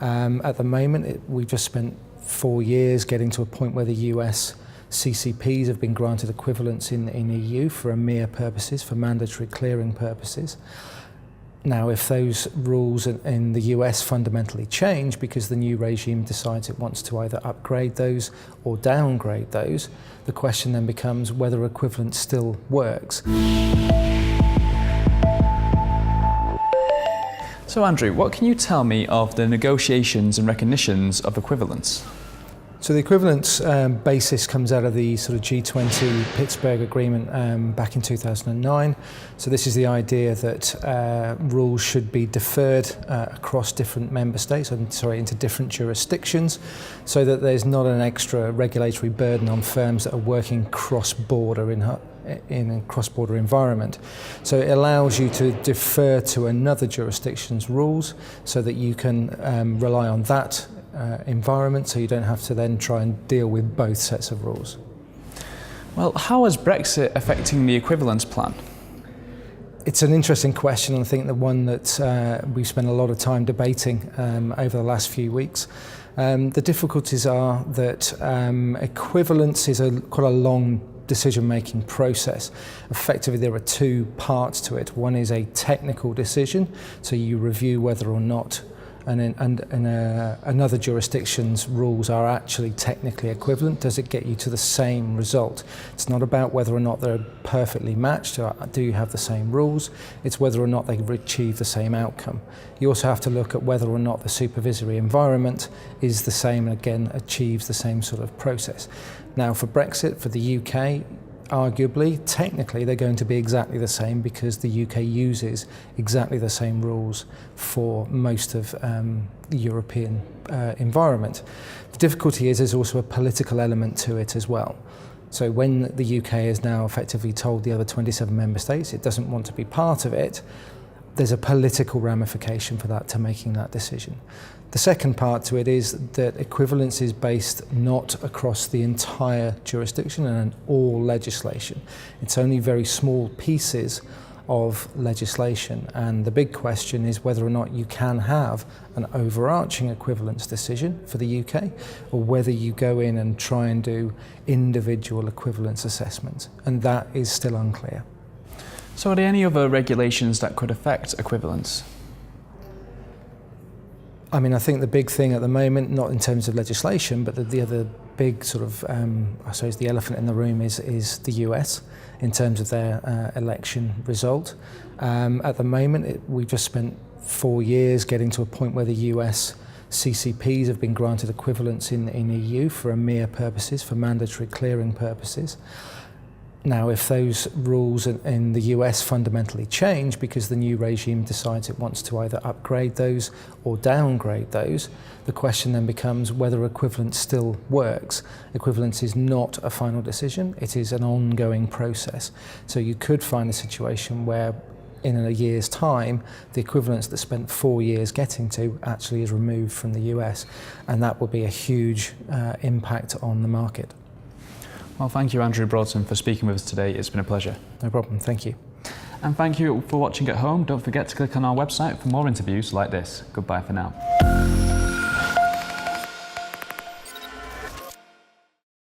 At the moment, we've just spent 4 years getting to a point where the US CCPs have been granted equivalence in EU for EMIR purposes, for mandatory clearing purposes. Now, if those rules in the US fundamentally change because the new regime decides it wants to either upgrade those or downgrade those, the question then becomes whether equivalence still works. So Andrew, what can you tell me of the negotiations and recognitions of equivalence? So the equivalence basis comes out of the sort of G20 Pittsburgh Agreement back in 2009. So this is the idea that rules should be deferred across different member states, into different jurisdictions, so that there's not an extra regulatory burden on firms that are working cross-border in a cross-border environment. So it allows you to defer to another jurisdiction's rules so that you can rely on that environment, so you don't have to then try and deal with both sets of rules. Well, how is Brexit affecting the equivalence plan? It's an interesting question, and I think the one that we've spent a lot of time debating over the last few weeks. The difficulties are that equivalence is quite a long decision-making process. Effectively, there are two parts to it. One is a technical decision, so you review whether or not another jurisdiction's rules are actually technically equivalent. Does it get you to the same result? It's not about whether or not they're perfectly matched, do you have the same rules? It's whether or not they achieve the same outcome. You also have to look at whether or not the supervisory environment is the same and again achieves the same sort of process. Now for Brexit, for the UK, arguably, technically, they're going to be exactly the same because the UK uses exactly the same rules for most of the European environment. The difficulty is there's also a political element to it as well. So when the UK has now effectively told the other 27 member states it doesn't want to be part of it, there's a political ramification for that to making that decision. The second part to it is that equivalence is based not across the entire jurisdiction and all legislation. It's only very small pieces of legislation, and the big question is whether or not you can have an overarching equivalence decision for the UK or whether you go in and try and do individual equivalence assessments, and that is still unclear. So are there any other regulations that could affect equivalence? I mean, I think the big thing at the moment, not in terms of legislation, but the other big sort of, I suppose the elephant in the room is the US in terms of their election result. At the moment, we've just spent 4 years getting to a point where the US CCPs have been granted equivalence in EU for EMIR purposes, for mandatory clearing purposes. Now, if those rules in the US fundamentally change because the new regime decides it wants to either upgrade those or downgrade those, the question then becomes whether equivalence still works. Equivalence is not a final decision, it is an ongoing process. So you could find a situation where in a year's time, the equivalence that spent 4 years getting to actually is removed from the US, and that would be a huge impact on the market. Well, thank you, Andrew Broughton, for speaking with us today. It's been a pleasure. No problem, thank you. And thank you for watching at home. Don't forget to click on our website for more interviews like this. Goodbye for now.